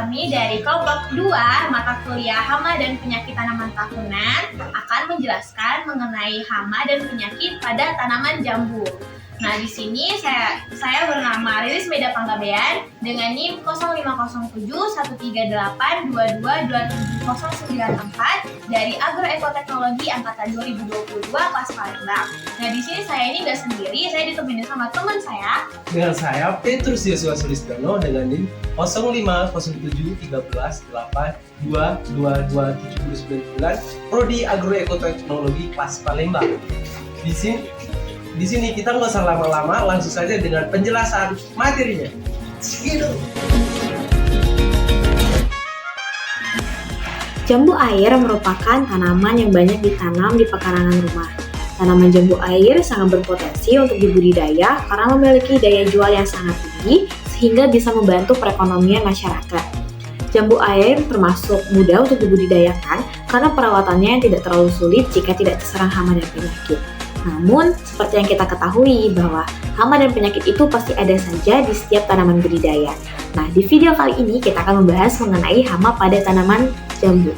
kami dari kelompok 2 mata kuliah Hama dan Penyakit Tanaman Tahunan akan menjelaskan mengenai hama dan penyakit pada tanaman jambu. Nah, di sini saya bernama Rilis Meda Panggabean dengan NIM 05071382227094 dari Agroekoteknologi angkatan 2022 kelas Palembang. Nah, di sini saya ini nggak sendiri, saya ditemani sama teman saya. Dengan saya Petrus Yosua Sulistiono dengan NIM 05071382227099 Prodi Agroekoteknologi kelas Palembang. Di sini kita nggak usah lama-lama, langsung saja dengan penjelasan materinya. Gitu. Jambu air merupakan tanaman yang banyak ditanam di pekarangan rumah. Tanaman jambu air sangat berpotensi untuk dibudidaya karena memiliki daya jual yang sangat tinggi sehingga bisa membantu perekonomian masyarakat. Jambu air termasuk mudah untuk dibudidayakan karena perawatannya tidak terlalu sulit jika tidak terserang hama dan penyakit. Namun, seperti yang kita ketahui bahwa hama dan penyakit itu pasti ada saja di setiap tanaman budidaya. Nah, di video kali ini kita akan membahas mengenai hama pada tanaman jambu.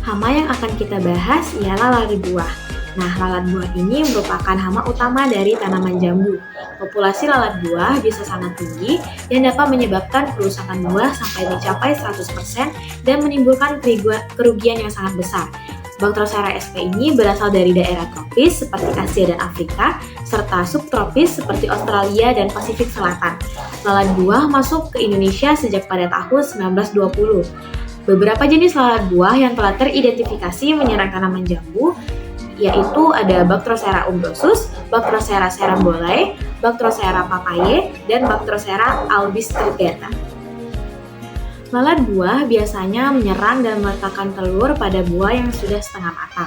Hama yang akan kita bahas ialah lalat buah. Nah, lalat buah ini merupakan hama utama dari tanaman jambu. Populasi lalat buah bisa sangat tinggi yang dapat menyebabkan kerusakan buah sampai mencapai 100% dan menimbulkan kerugian yang sangat besar. Bactroseira sp ini berasal dari daerah tropis seperti Asia dan Afrika, serta subtropis seperti Australia dan Pasifik Selatan. Lalat buah masuk ke Indonesia sejak pada tahun 1920. Beberapa jenis lalat buah yang telah teridentifikasi menyerang tanaman jambu yaitu ada Bactroseira umbrosus, Bactroseira cerambolae, Bactroseira papaye, dan Bactroseira albistregata. Lalat buah biasanya menyerang dan meletakkan telur pada buah yang sudah setengah matang.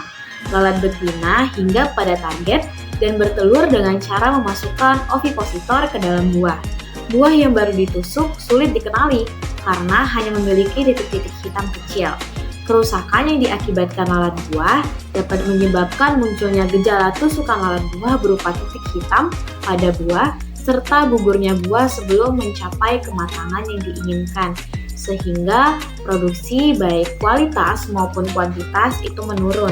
Lalat betina hingga pada target dan bertelur dengan cara memasukkan ovipositor ke dalam buah. Buah yang baru ditusuk sulit dikenali karena hanya memiliki titik-titik hitam kecil. Kerusakan yang diakibatkan lalat buah dapat menyebabkan munculnya gejala tusukan lalat buah berupa titik hitam pada buah serta gugurnya buah sebelum mencapai kematangan yang diinginkan, sehingga produksi baik kualitas maupun kuantitas itu menurun.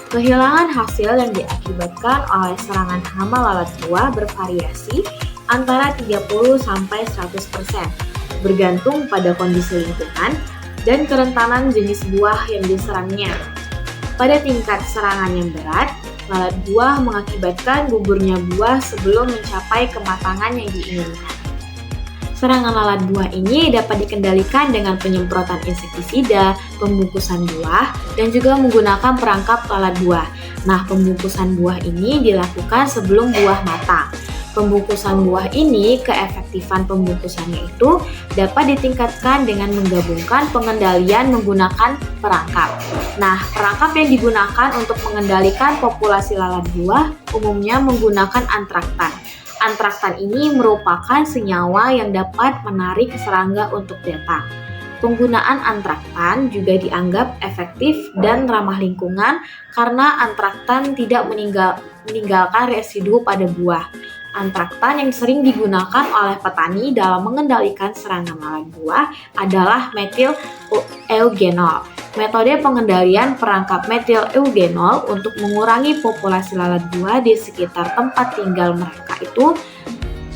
Kehilangan hasil yang diakibatkan oleh serangan hama lalat buah bervariasi antara 30-100%, bergantung pada kondisi lingkungan dan kerentanan jenis buah yang diserangnya. Pada tingkat serangan yang berat, lalat buah mengakibatkan gugurnya buah sebelum mencapai kematangan yang diinginkan. Serangan lalat buah ini dapat dikendalikan dengan penyemprotan insektisida, pembungkusan buah, dan juga menggunakan perangkap lalat buah. Nah, pembungkusan buah ini dilakukan sebelum buah matang. Pembungkusan buah ini, keefektifan pembungkusannya itu dapat ditingkatkan dengan menggabungkan pengendalian menggunakan perangkap. Nah, perangkap yang digunakan untuk mengendalikan populasi lalat buah umumnya menggunakan antraktan. Antraktan ini merupakan senyawa yang dapat menarik serangga untuk datang. Penggunaan antraktan juga dianggap efektif dan ramah lingkungan karena antraktan tidak meninggalkan residu pada buah. Antraktan yang sering digunakan oleh petani dalam mengendalikan serangan lalat buah adalah metil eugenol. Metode pengendalian perangkap metil eugenol untuk mengurangi populasi lalat buah di sekitar tempat tinggal mereka itu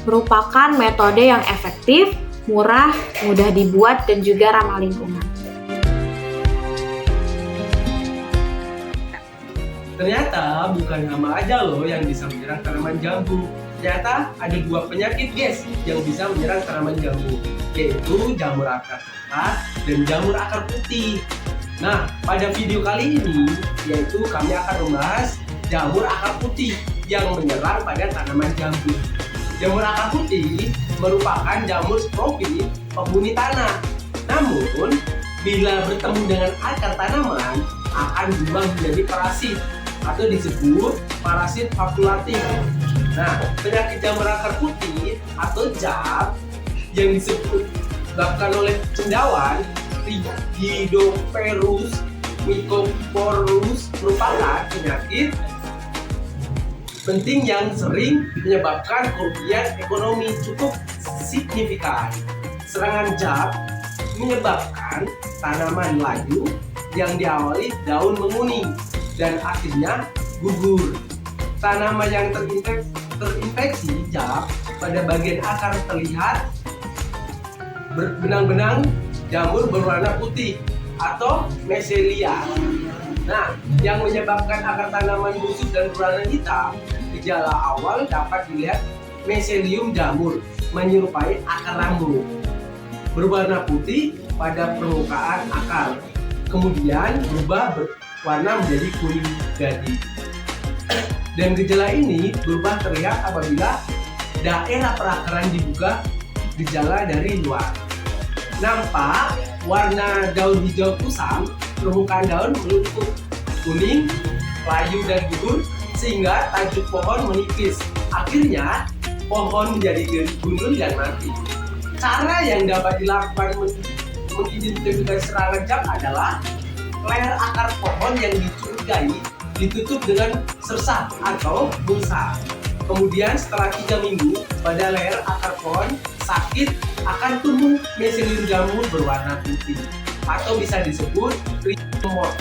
merupakan metode yang efektif, murah, mudah dibuat, dan juga ramah lingkungan. Ternyata bukan hama aja loh yang bisa menyerang tanaman jambu. Ternyata ada dua penyakit guys yang bisa menyerang tanaman jambu, yaitu jamur akar coklat dan jamur akar putih. Nah, pada video kali ini yaitu kami akan membahas jamur akar putih yang menyerang pada tanaman jambu. Jamur akar putih merupakan jamur sporofit penghuni tanah. Namun, bila bertemu dengan akar tanaman akan berubah menjadi parasit atau disebut parasit vakulatif. Nah, penyakit jamur akar putih atau JAP yang disebabkan oleh cendawan Rigidophorus mycophorus merupakan penyakit penting yang sering menyebabkan kerugian ekonomi cukup signifikan. Serangan JAP menyebabkan tanaman layu yang diawali daun menguning dan akhirnya gugur. Tanaman yang terinfeksi hijab pada bagian akar terlihat benang-benang jamur berwarna putih atau meselia. Nah, yang menyebabkan akar tanaman busuk dan berwarna hitam, gejala awal dapat dilihat meselium jamur menyerupai akar rambut, berwarna putih pada permukaan akar, kemudian berubah warna menjadi kuning gading. Dan gejala ini berubah terlihat apabila daerah perakaran dibuka gejala dari luar. Nampak warna daun hijau kusam, permukaan daun melumpuh kuning, layu dan gugur sehingga tajuk pohon menipis. Akhirnya pohon menjadi gundul dan mati. Cara yang dapat dilakukan mengidentifikasi serangan jamur adalah leher akar pohon yang dicurigai ditutup dengan sersah atau busa. Kemudian setelah 3 minggu pada leher akar pohon sakit akan tumbuh meselium jamur berwarna putih atau bisa disebut rhizomorph.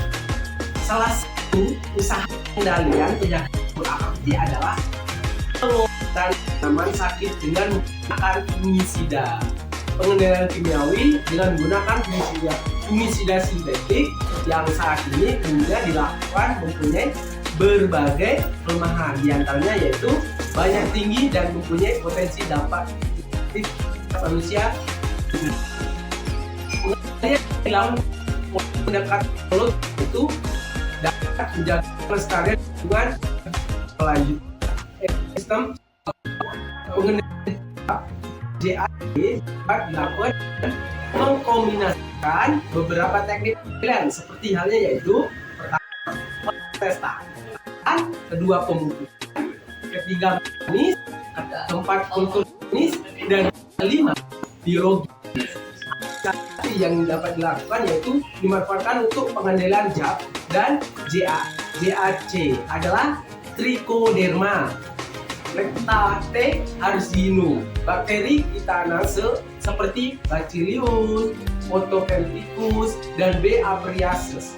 Salah satu usaha pengendalian penyakit jamur akar putih adalah pengobatan tanaman sakit dengan menggunakan fungisida. Pengendalian kimiawi dengan menggunakan fungisida sintetik yang saat ini kemudian dilakukan mempunyai berbagai kelemahan, diantaranya yaitu banyak tinggi dan mempunyai potensi dampak manusia. Dalam mendekat mulut itu dapat menjaga kelestarian lingkungan kelanjutan sistem pengendalian JAD dapat dilakukan mengkombinasikan beberapa teknik pengendalian seperti halnya yaitu pertama pestaan, kedua pemupukan, ketiga mekanis, keempat kultur mekanis, dan kelima biologis. Yang dapat dilakukan yaitu dimanfaatkan untuk pengendalian JAP dan JAC adalah Trichoderma Lactate arzinum, bakteri Tithanase seperti Bacillus, Photocampicus, dan B. apiaceus.